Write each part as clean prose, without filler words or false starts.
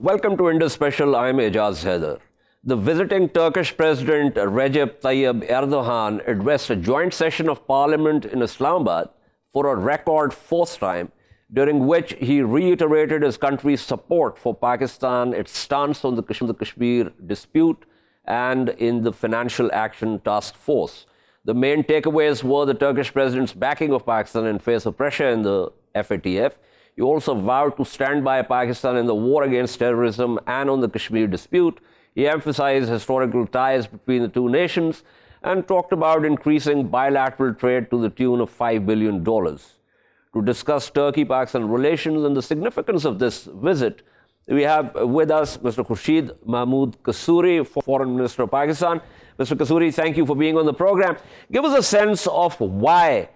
Welcome to Indus Special. I'm Ejaz Haider. The visiting Turkish President Recep Tayyip Erdogan addressed a joint session of parliament in Islamabad for a record fourth time, during which he reiterated his country's support for Pakistan, its stance on the Kashmir dispute, and in the Financial Action Task Force. The main takeaways were the Turkish president's backing of Pakistan in face of pressure in the FATF. He also vowed to stand by Pakistan in the war against terrorism and on the Kashmir dispute. He emphasized historical ties between the two nations and talked about increasing bilateral trade to the tune of $5 billion. To discuss Turkey-Pakistan relations and the significance of this visit, we have with us Mr. Khurshid Mahmud Kasuri, Foreign Minister of Pakistan. Mr. Kasuri, thank you for being on the program. Give us a sense of why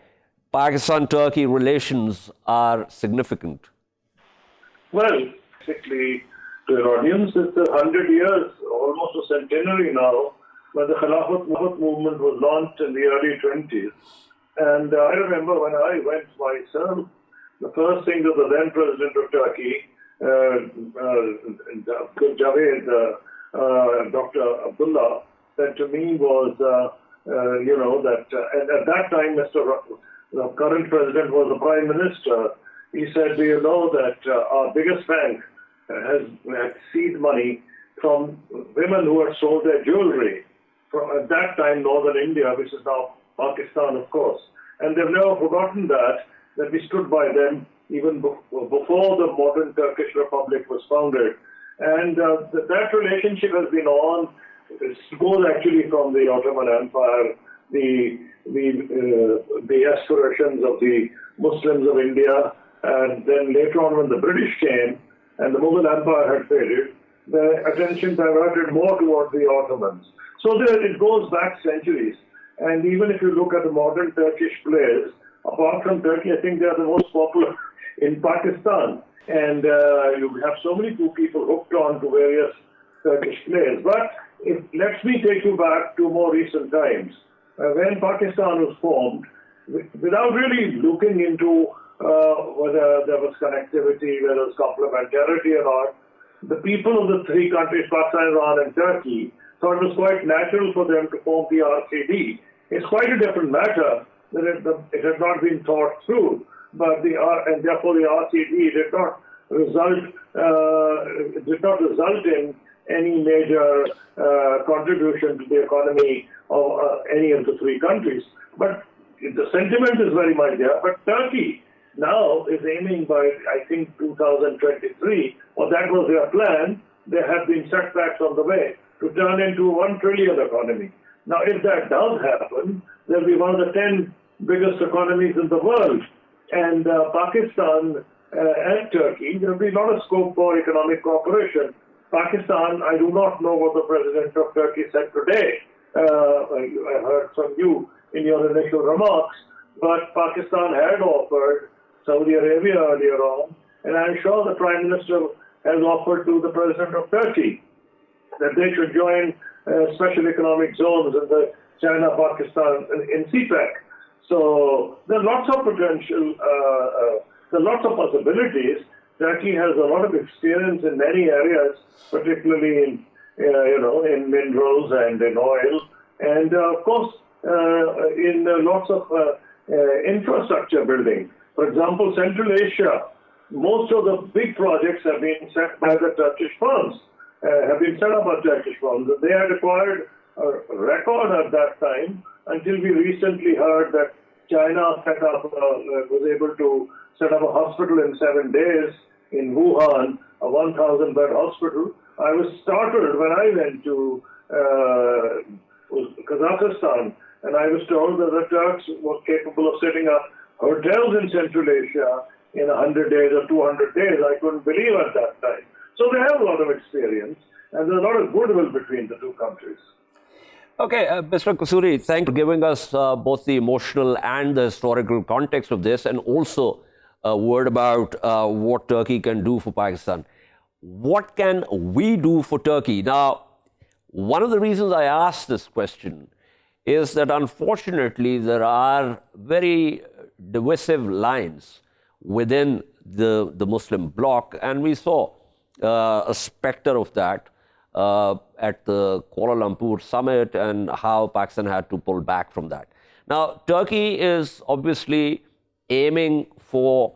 Pakistan-Turkey relations are significant. Well, basically, to your audience, it's 100 years, almost a centenary now, when the Khilafat movement was launched in the early 20s. And I remember when I went myself, the first thing that the then president of Turkey, Dr. Abdullah, said to me was, and at that time, the current president was the prime minister. He said, do you know that our biggest bank has seized money from women who had sold their jewelry from, at that time, northern India, which is now Pakistan, of course. And they've never forgotten that we stood by them even before the modern Turkish Republic was founded. And that relationship has been on. It goes actually from the Ottoman Empire, the aspirations of the Muslims of India, and then later on when the British came and the Mughal Empire had faded, the attention diverted more towards the Ottomans. So it goes back centuries. And even if you look at the modern Turkish players, apart from Turkey, I think they are the most popular in Pakistan. And you have so many people hooked on to various Turkish players. But let me take you back to more recent times. When Pakistan was formed, without really looking into whether there was connectivity, whether there was complementarity or not, the people of the three countries, Pakistan, Iran and Turkey, thought it was quite natural for them to form the RCD. It's quite a different matter that it had not been thought through, and therefore the RCD did not result in any major contribution to the economy of any of the three countries. But the sentiment is very much there. But Turkey now is aiming by, I think, 2023, or that was their plan. There have been setbacks on the way to turn into a 1 trillion economy. Now, if that does happen, they'll be one of the 10 biggest economies in the world. And Pakistan and Turkey, there will be a lot of scope for economic cooperation. Pakistan, I do not know what the president of Turkey said today. I heard from you in your initial remarks, but Pakistan had offered Saudi Arabia earlier on, and I'm sure the Prime Minister has offered to the President of Turkey that they should join special economic zones in the China-Pakistan in CPEC. So there are lots of potential, there are lots of possibilities. Turkey has a lot of experience in many areas, particularly in minerals and in oil, and of course in lots of infrastructure building. For example, Central Asia, most of the big projects have been set by the Turkish firms, have been set up by Turkish firms. They had acquired a record at that time until we recently heard that China was able to set up a hospital in 7 days in Wuhan, a 1,000-bed hospital. I was startled when I went to Kazakhstan, and I was told that the Turks were capable of setting up hotels in Central Asia in 100 days or 200 days. I couldn't believe at that time. So they have a lot of experience, and there's a lot of goodwill between the two countries. Okay, Mr. Kasuri, thank you for giving us both the emotional and the historical context of this, and also a word about what Turkey can do for Pakistan. What can we do for Turkey? Now, one of the reasons I asked this question is that unfortunately there are very divisive lines within the Muslim bloc, and we saw a specter of that at the Kuala Lumpur summit and how Pakistan had to pull back from that. Now, Turkey is obviously aiming for,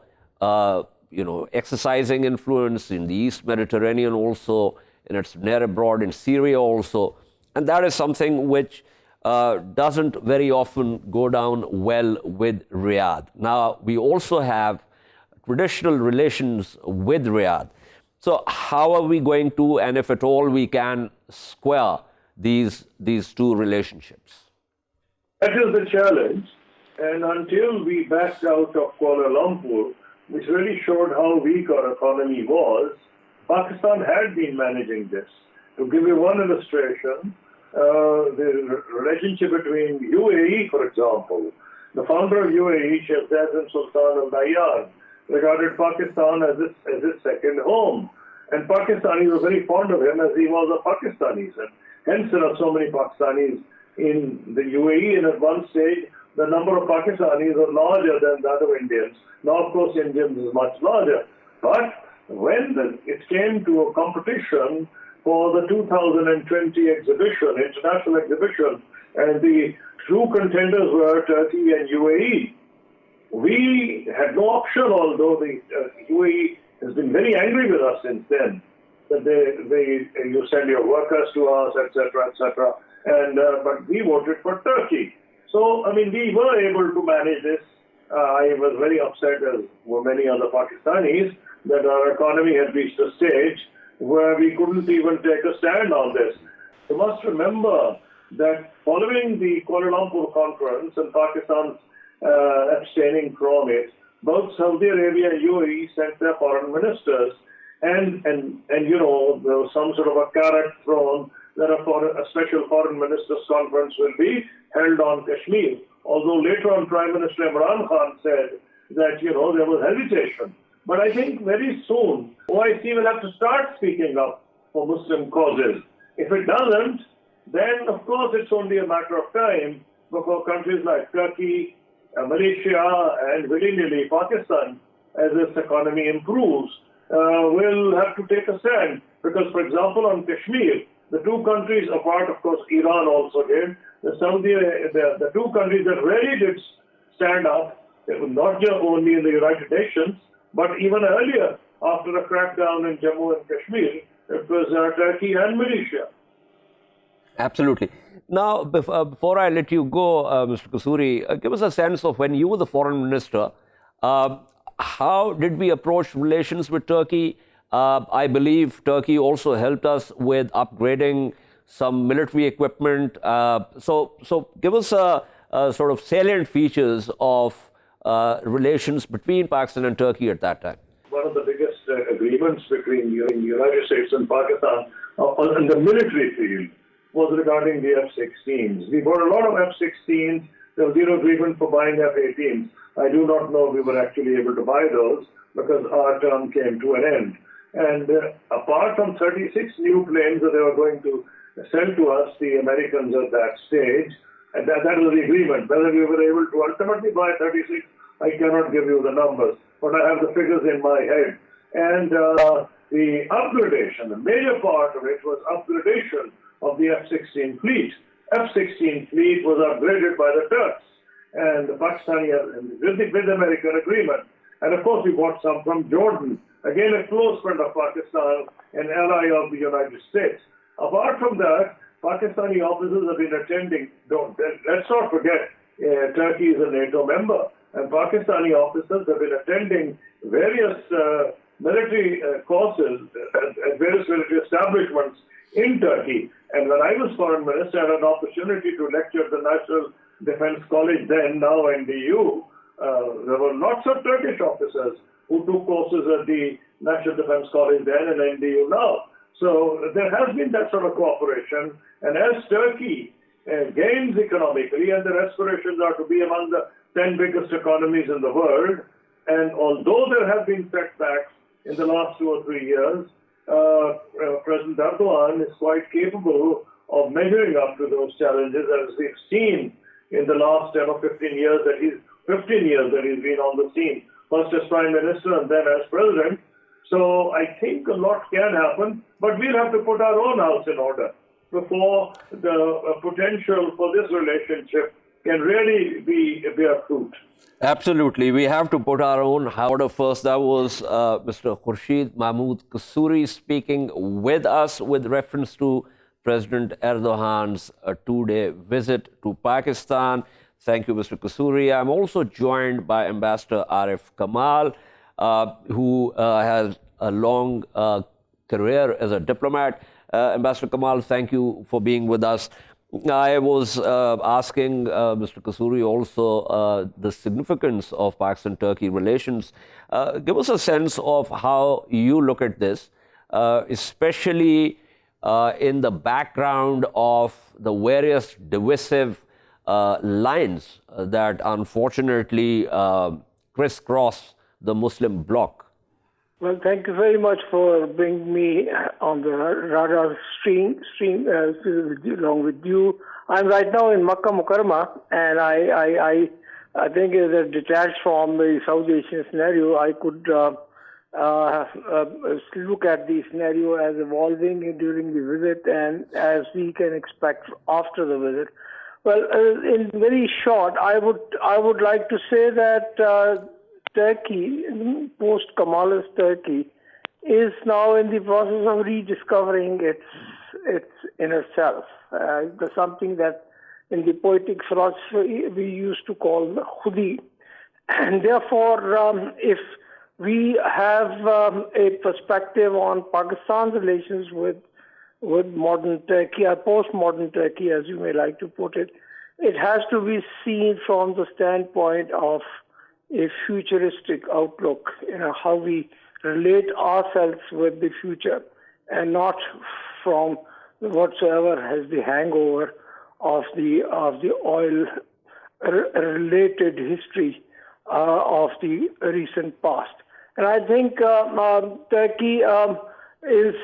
exercising influence in the East Mediterranean also, in its near abroad, in Syria also. And that is something which doesn't very often go down well with Riyadh. Now, we also have traditional relations with Riyadh. So how are we going to, and if at all we can, square these two relationships? That is the challenge. And until we backed out of Kuala Lumpur, which really showed how weak our economy was, Pakistan had been managing this. To give you one illustration, the relationship between UAE, for example, the founder of UAE, Sheikh Zayed bin Sultan Al Nahyan, regarded Pakistan as his second home. And Pakistanis were very fond of him as he was a Pakistani. And hence there are so many Pakistanis in the UAE, and at one stage the number of Pakistanis were larger than that of Indians. Now, of course, Indians is much larger. But when it came to a competition for the 2020 exhibition, international exhibition, and the two contenders were Turkey and UAE, we had no option, although the UAE has been very angry with us since then, that you send your workers to us, etc., etc., and but we voted for Turkey. So, I mean, we were able to manage this. I was very upset, as were many other Pakistanis, that our economy had reached a stage where we couldn't even take a stand on this. You must remember that following the Kuala Lumpur conference and Pakistan's abstaining from it, both Saudi Arabia and UAE sent their foreign ministers, and there was some sort of a carrot thrown that a special foreign ministers conference will be held on Kashmir. Although later on Prime Minister Imran Khan said that, there was hesitation. But I think very soon OIC will have to start speaking up for Muslim causes. If it doesn't, then of course it's only a matter of time before countries like Turkey, Malaysia, and willy-nilly Pakistan, as its economy improves, will have to take a stand. Because, for example, on Kashmir, the two countries, apart, of course, Iran also did, the two countries that really did stand up, not just only in the United Nations, but even earlier, after the crackdown in Jammu and Kashmir, it was Turkey and Malaysia. Absolutely. Now, before I let you go, Mr. Kasuri, give us a sense of when you were the foreign minister, how did we approach relations with Turkey? I believe Turkey also helped us with upgrading some military equipment. So give us a sort of salient features of relations between Pakistan and Turkey at that time. One of the biggest agreements between the United States and Pakistan in the military field was regarding the F-16s. We bought a lot of F-16s. There was zero agreement for buying F-18s. I do not know if we were actually able to buy those because our term came to an end. And apart from 36 new planes that they were going to send to us, the Americans at that stage, and that was the agreement. Whether we were able to ultimately buy 36, I cannot give you the numbers, but I have the figures in my head. And the upgradation, the major part of it was upgradation of the F-16 fleet. F-16 fleet was upgraded by the Turks and the Pakistani with the American agreement. And of course, we bought some from Jordan, again a close friend of Pakistan, an ally of the United States. Apart from that, Pakistani officers have been attending, let's not forget, Turkey is a NATO member, and Pakistani officers have been attending various military courses at various military establishments in Turkey. And when I was foreign minister, I had an opportunity to lecture at the National Defense College then, now NDU. There were lots of Turkish officers who took courses at the National Defense College then and NDU now. So there has been that sort of cooperation. And as Turkey gains economically, and their aspirations are to be among the 10 biggest economies in the world, and although there have been setbacks in the last 2 or 3 years, President Erdogan is quite capable of measuring up to those challenges, as we've seen in the last 10 or 15 years that he's been on the scene, first as Prime Minister and then as President. So I think a lot can happen, but we'll have to put our own house in order before the potential for this relationship can really bear fruit. Absolutely. We have to put our own order first. That was Mr. Khurshid Mahmud Kasuri speaking with us with reference to President Erdogan's two-day visit to Pakistan. Thank you, Mr. Kasuri. I'm also joined by Ambassador Arif Kamal, who has a long career as a diplomat. Ambassador Kamal, thank you for being with us. I was asking Mr. Kasuri also the significance of Pakistan-Turkey relations. Give us a sense of how you look at this, especially in the background of the various divisive lines that unfortunately crisscross the Muslim bloc. Well, thank you very much for bringing me on the radar stream along with you. I'm right now in Makkah Mukarramah, and I think as detached from the South Asian scenario, I could look at the scenario as evolving during the visit and as we can expect after the visit. Well, in very short, I would like to say that Turkey, post-Kemalist Turkey, is now in the process of rediscovering its inner self. Something that in the poetic philosophy we used to call khudi. And therefore, if we have a perspective on Pakistan's relations with modern Turkey, or post-modern Turkey, as you may like to put it, it has to be seen from the standpoint of a futuristic outlook, how we relate ourselves with the future, and not from whatsoever has the hangover of the oil related history of the recent past. And I think Turkey is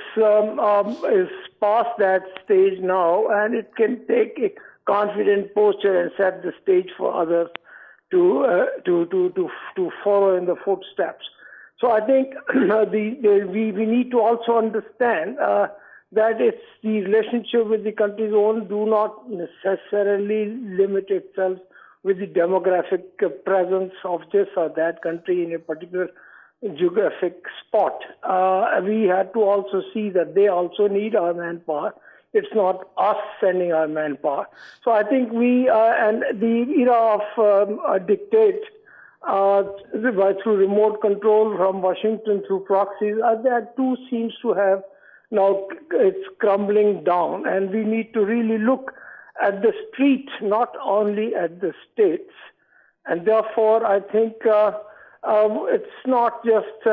past that stage now, and it can take a confident posture and set the stage for others to follow in the footsteps. So I think we need to also understand that it's the relationship with the country's own do not necessarily limit itself with the demographic presence of this or that country in a particular geographic spot. We had to also see that they also need our manpower. It's not us sending our manpower. So I think and the era of dictate through remote control from Washington through proxies, that too seems to have now it's crumbling down. And we need to really look at the street, not only at the states. And therefore, I think it's not just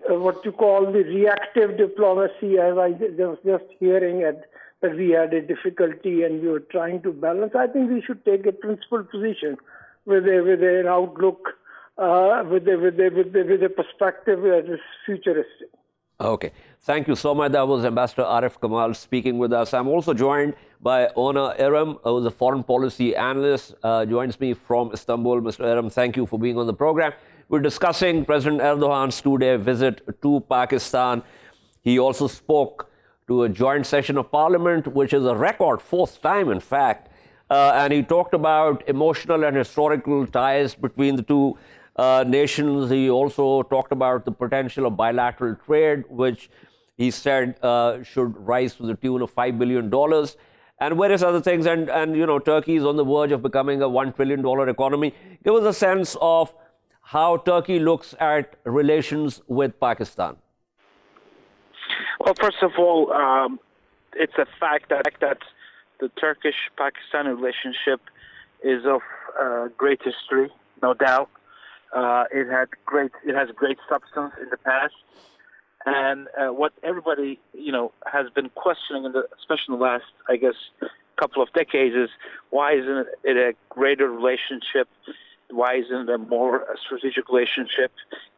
what you call the reactive diplomacy, as I was just hearing that we had a difficulty and we were trying to balance. I think we should take a principled position with an outlook, with a perspective that is futuristic. Okay. Thank you so much. That was Ambassador Arif Kamal speaking with us. I'm also joined by Onur Erim, who's a foreign policy analyst, joins me from Istanbul. Mr. Erim, thank you for being on the program. We're discussing President Erdogan's two-day visit to Pakistan. He also spoke to a joint session of parliament, which is a record, fourth time, in fact. And he talked about emotional and historical ties between the two nations. He also talked about the potential of bilateral trade, which he said should rise to the tune of $5 billion and various other things. And Turkey is on the verge of becoming a $1 trillion economy. Give us a sense of how Turkey looks at relations with Pakistan. Well, first of all, it's a fact that the Turkish-Pakistani relationship is of great history, no doubt. It has great substance in the past, and what everybody has been questioning, especially in the last, I guess, couple of decades, is why isn't it a greater relationship? Why isn't it a more strategic relationship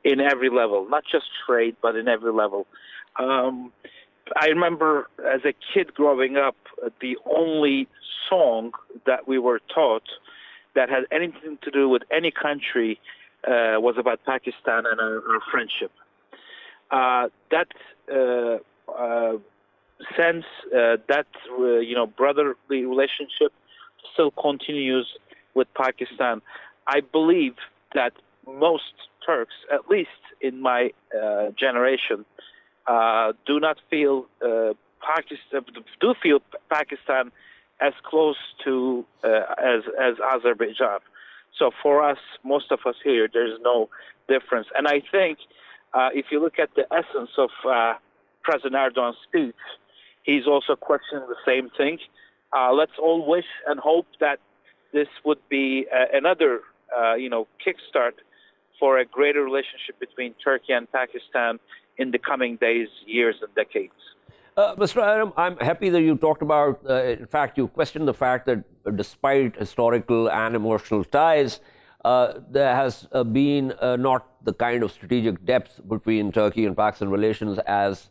in every level, not just trade, but in every level? I remember as a kid growing up, the only song that we were taught that had anything to do with any country was about Pakistan and our friendship. that sense, that brotherly relationship still continues with Pakistan. I believe that most Turks, at least in my generation, do feel Pakistan as close to as Azerbaijan. So for us, most of us here, there's no difference. And I think if you look at the essence of President Erdogan's speech, he's also questioning the same thing. Let's all wish and hope that this would be another, kickstart for a greater relationship between Turkey and Pakistan in the coming days, years, and decades. Mr. Erim, I'm happy that you talked about, in fact, you questioned the fact that despite historical and emotional ties, there has been not the kind of strategic depth between Turkey and Pakistan relations as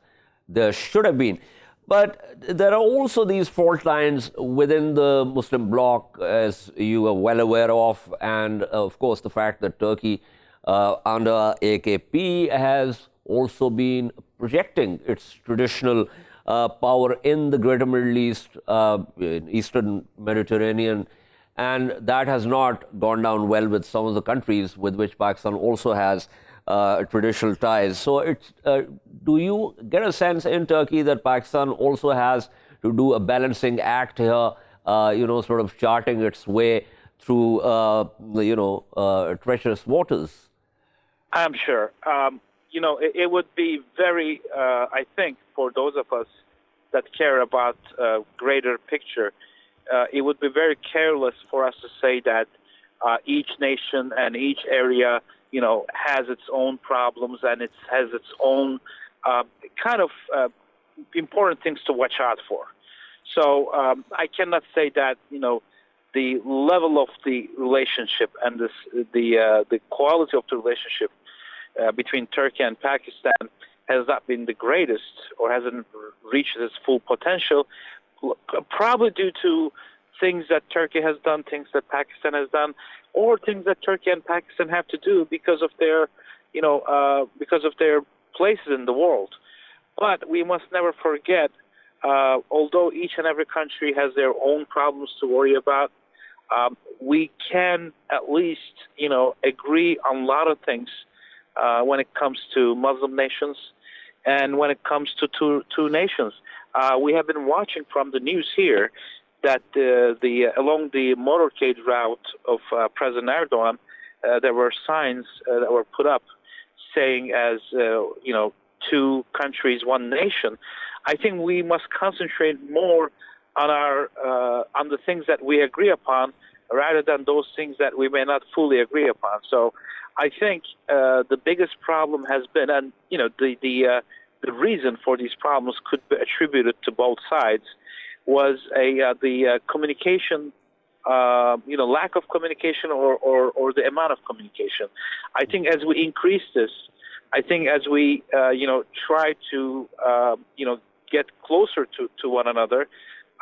there should have been. But there are also these fault lines within the Muslim bloc, as you are well aware of, and of course the fact that Turkey under AKP has also been projecting its traditional power in the greater Middle East, in Eastern Mediterranean, and that has not gone down well with some of the countries with which Pakistan also has traditional ties. So do you get a sense in Turkey that Pakistan also has to do a balancing act here, sort of charting its way through, treacherous waters? I'm sure. It would be very, I think, for those of us that care about greater picture, it would be very careless for us to say that each nation and each area, has its own problems and it has its own important things to watch out for. So I cannot say that, the level of the relationship and the quality of the relationship between Turkey and Pakistan has not been the greatest or hasn't reached its full potential, probably due to things that Turkey has done, things that Pakistan has done, or things that Turkey and Pakistan have to do because of their, places in the world. But we must never forget, although each and every country has their own problems to worry about, we can at least, agree on a lot of things when it comes to Muslim nations and when it comes to two nations. We have been watching from the news here that along the motorcade route of President Erdogan, there were signs that were put up saying as, two countries, one nation. I think we must concentrate more on on the things that we agree upon rather than those things that we may not fully agree upon. So I think the biggest problem has been, and the reason for these problems could be attributed to both sides, was the communication, lack of communication or the amount of communication. I think as we increase this, I think as we try to get closer to one another,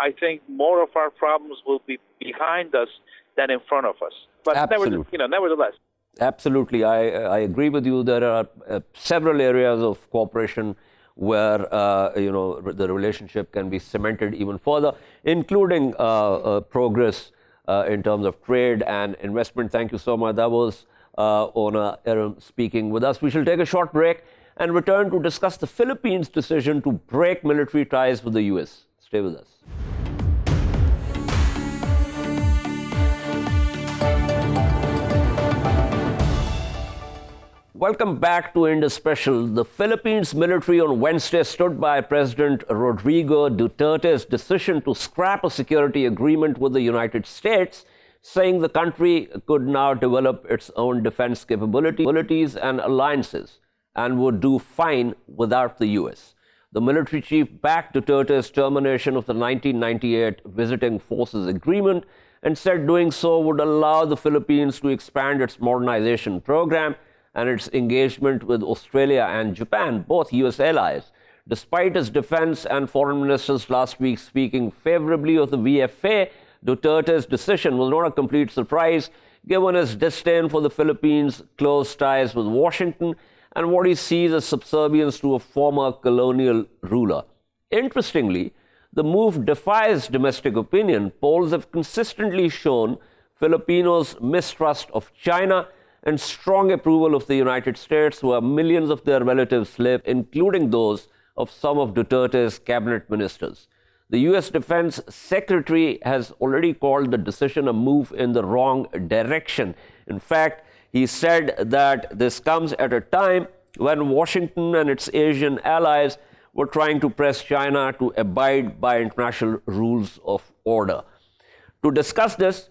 I think more of our problems will be behind us than in front of us. But nevertheless. Absolutely, I agree with you. There are several areas of cooperation where the relationship can be cemented even further, including progress in terms of trade and investment. Thank you so much. That was Onur Erim speaking with us. We shall take a short break and return to discuss the Philippines' decision to break military ties with the US. Stay with us. Welcome back to Indus Special. The Philippines military on Wednesday stood by President Rodrigo Duterte's decision to scrap a security agreement with the United States, saying the country could now develop its own defense capabilities and alliances and would do fine without the US. The military chief backed Duterte's termination of the 1998 Visiting Forces Agreement and said doing so would allow the Philippines to expand its modernization program and its engagement with Australia and Japan, both US allies. Despite his defense and foreign ministers last week speaking favorably of the VFA, Duterte's decision was not a complete surprise, given his disdain for the Philippines' close ties with Washington and what he sees as subservience to a former colonial ruler. Interestingly, the move defies domestic opinion. Polls have consistently shown Filipinos' mistrust of China and strong approval of the United States, where millions of their relatives live, including those of some of Duterte's cabinet ministers. The U.S. Defense Secretary has already called the decision a move in the wrong direction. In fact, he said that this comes at a time when Washington and its Asian allies were trying to press China to abide by international rules of order. To discuss this,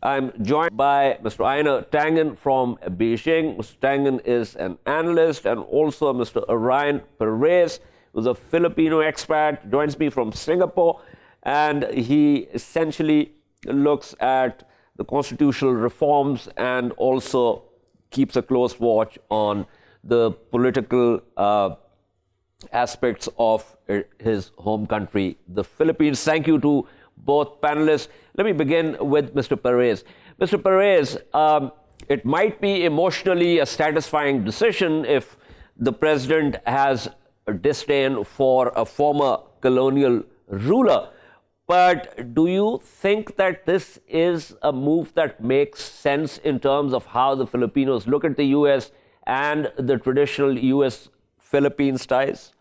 I'm joined by Mr. Einar Tangen from Beijing. Mr. Tangen is an analyst, and also Mr. Orion Perez, who's a Filipino expat, joins me from Singapore, and he essentially looks at the constitutional reforms and also keeps a close watch on the political aspects of his home country, the Philippines. Thank you to both panelists. Let me begin with Mr. Perez. Mr. Perez, it might be emotionally a satisfying decision if the president has a disdain for a former colonial ruler. But do you think that this is a move that makes sense in terms of how the Filipinos look at the U.S. and the traditional U.S.-Philippines ties?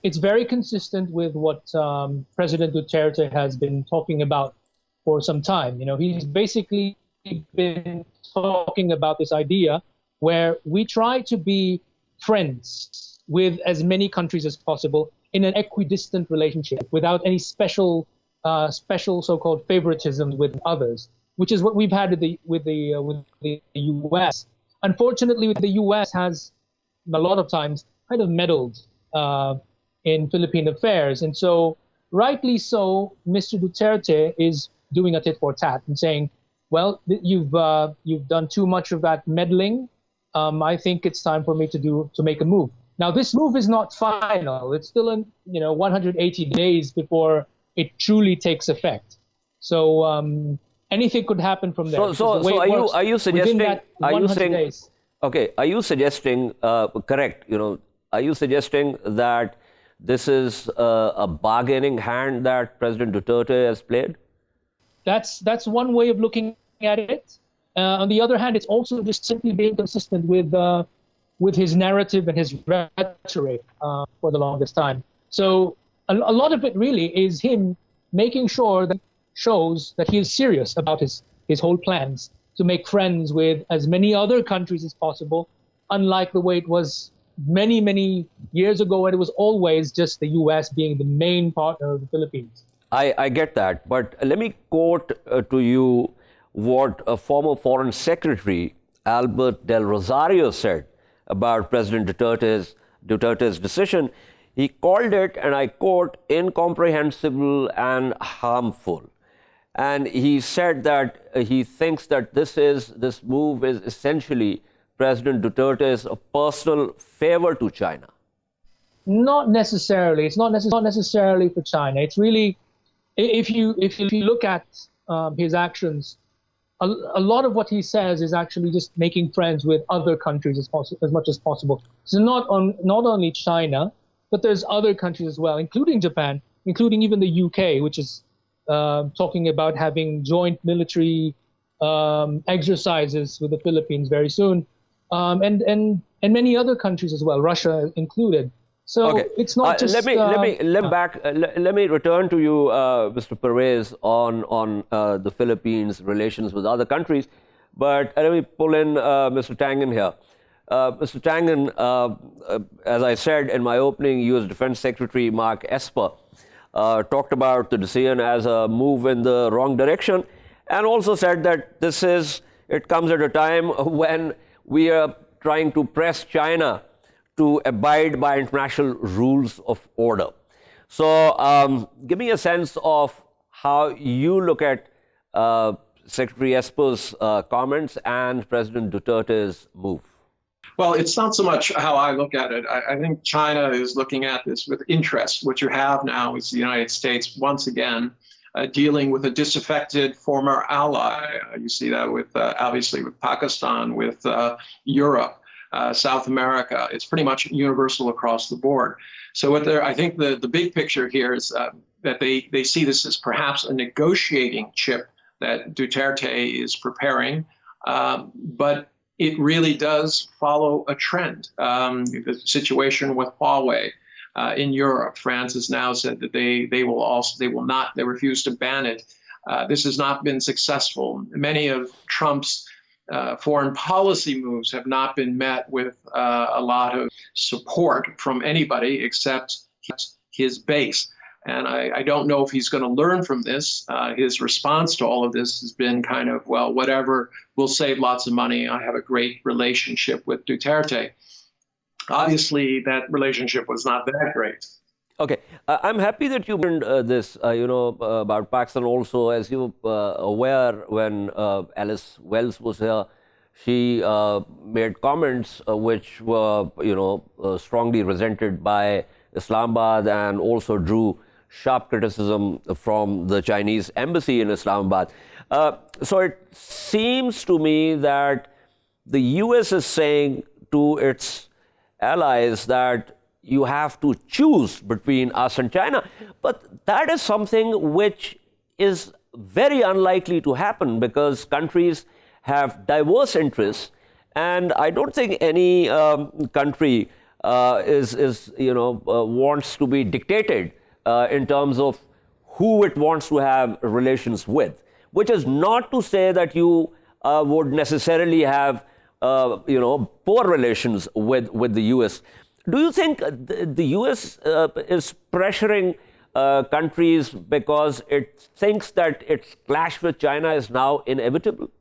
It's very consistent with what President Duterte has been talking about for some time. You know, he's basically been talking about this idea where we try to be friends with as many countries as possible in an equidistant relationship without any special so-called favoritism with others, which is what we've had with the U.S. Unfortunately, the U.S. has a lot of times kind of meddled in Philippine affairs. And so, rightly so, Mr. Duterte is doing a tit for tat and saying, well, you've done too much of that meddling. I think it's time for me to make a move. Now, this move is not final. It's still in 180 days before it truly takes effect. So anything could happen from there. So are you suggesting? Are you saying? Days. Okay. Are you suggesting? Correct. Are you suggesting that this is a bargaining hand that President Duterte has played? That's one way of looking at it. On the other hand, it's also just simply being consistent with his narrative and his rhetoric for the longest time. So a lot of it really is him making sure that shows that he is serious about his whole plans to make friends with as many other countries as possible, unlike the way it was many years ago, when it was always just the U.S. being the main partner of the Philippines. I get that, but let me quote to you what a former Foreign Secretary, Albert Del Rosario, said about President Duterte's decision. He called it, and I quote, incomprehensible and harmful. And he said that he thinks that this move is essentially President Duterte's personal favor to China. Not necessarily. It's not necessarily for China. It's really, if you look at his actions, a lot of what he says is actually just making friends with other countries as much as possible. So not only China, but there's other countries as well, including Japan, including even the UK, which is talking about having joint military exercises with the Philippines very soon, and many other countries as well, Russia included. So okay. It's not just. Let me return to you, Mr. Perez, on the Philippines' relations with other countries, but let me pull in Mr. Tangen here. Mr. Tangen, as I said in my opening, U.S. Defense Secretary Mark Esper talked about the decision as a move in the wrong direction, and also said that it comes at a time when we are trying to press China to abide by international rules of order. So give me a sense of how you look at Secretary Esper's comments and President Duterte's move. Well, it's not so much how I look at it. I think China is looking at this with interest. What you have now is the United States once again dealing with a disaffected former ally. You see that with obviously with Pakistan, with Europe. South America. It's pretty much universal across the board. So I think the big picture here is that they see this as perhaps a negotiating chip that Duterte is preparing, but it really does follow a trend. The situation with Huawei in Europe, France has now said that they refuse to ban it. This has not been successful. Many of Trump's foreign policy moves have not been met with a lot of support from anybody except his base. And I don't know if he's going to learn from this. His response to all of this has been kind of, well, whatever, we'll save lots of money. I have a great relationship with Duterte. Obviously, that relationship was not that great. Okay, I'm happy that you mentioned this, about Pakistan also. As you're aware, when Alice Wells was here, she made comments which were, strongly resented by Islamabad and also drew sharp criticism from the Chinese embassy in Islamabad. So it seems to me that the US is saying to its allies that you have to choose between us and China. But that is something which is very unlikely to happen because countries have diverse interests. And I don't think any country wants to be dictated in terms of who it wants to have relations with, which is not to say that you would necessarily have, poor relations with the U.S. Do you think the U.S. is pressuring countries because it thinks that its clash with China is now inevitable?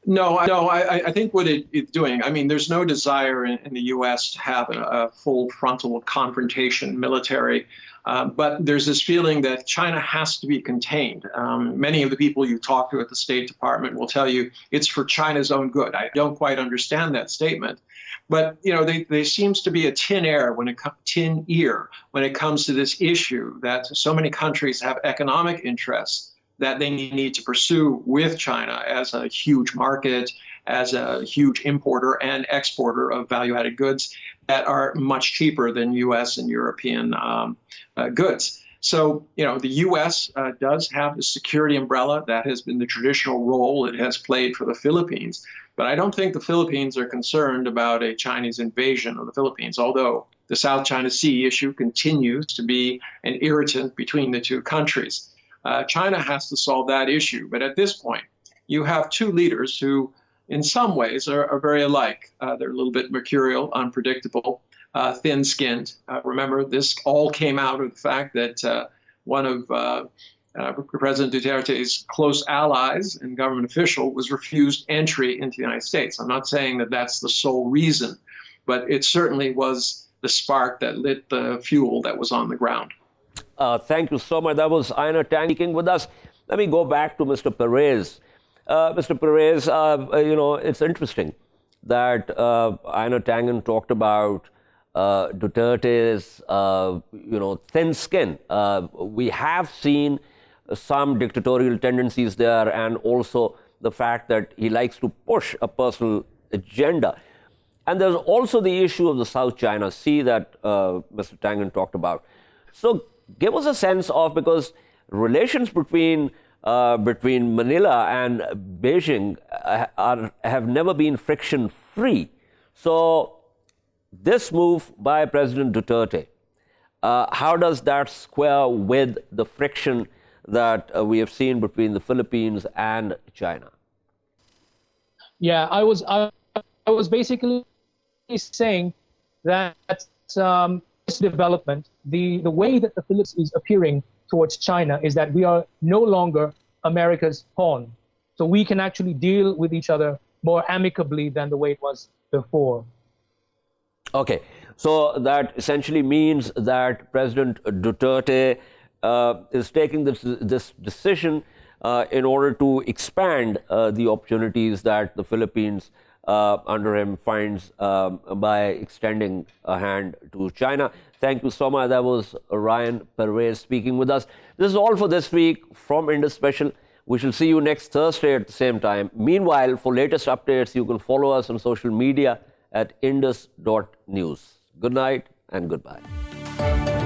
No, I think what it's doing, I mean, there's no desire in the U.S. to have a full frontal confrontation military, but there's this feeling that China has to be contained. Many of the people you talk to at the State Department will tell you it's for China's own good. I don't quite understand that statement. But, there seems to be a tin ear when it comes to this issue that so many countries have economic interests that they need to pursue with China as a huge market, as a huge importer and exporter of value-added goods that are much cheaper than U.S. and European goods. So, the U.S. does have the security umbrella. That has been the traditional role it has played for the Philippines. But I don't think the Philippines are concerned about a Chinese invasion of the Philippines, although the South China Sea issue continues to be an irritant between the two countries. China has to solve that issue. But at this point, you have two leaders who, in some ways, are very alike. They're a little bit mercurial, unpredictable, thin-skinned. Remember, this all came out of the fact that one of President Duterte's close allies and government official was refused entry into the United States. I'm not saying that that's the sole reason, but it certainly was the spark that lit the fuel that was on the ground. Thank you so much. That was Einar Tangen speaking with us. Let me go back to Mr. Perez. Mr. Perez, it's interesting that Einar Tangen talked about Duterte's, thin skin. We have seen some dictatorial tendencies there, and also the fact that he likes to push a personal agenda. And there's also the issue of the South China Sea that Mr. Tangen talked about. So give us a sense of, because relations between Manila and Beijing have never been friction-free. So this move by President Duterte, how does that square with the friction that we have seen between the Philippines and China? Yeah, I was basically saying that this development, the way that the Philippines is appearing towards China is that we are no longer America's pawn. So we can actually deal with each other more amicably than the way it was before. Okay, so that essentially means that President Duterte is taking this decision in order to expand the opportunities that the Philippines under him finds by extending a hand to China. Thank you so much. That was Orion Perez speaking with us. This is all for this week from Indus Special. We shall see you next Thursday at the same time. Meanwhile, for latest updates, you can follow us on social media at indus.news. Good night and goodbye.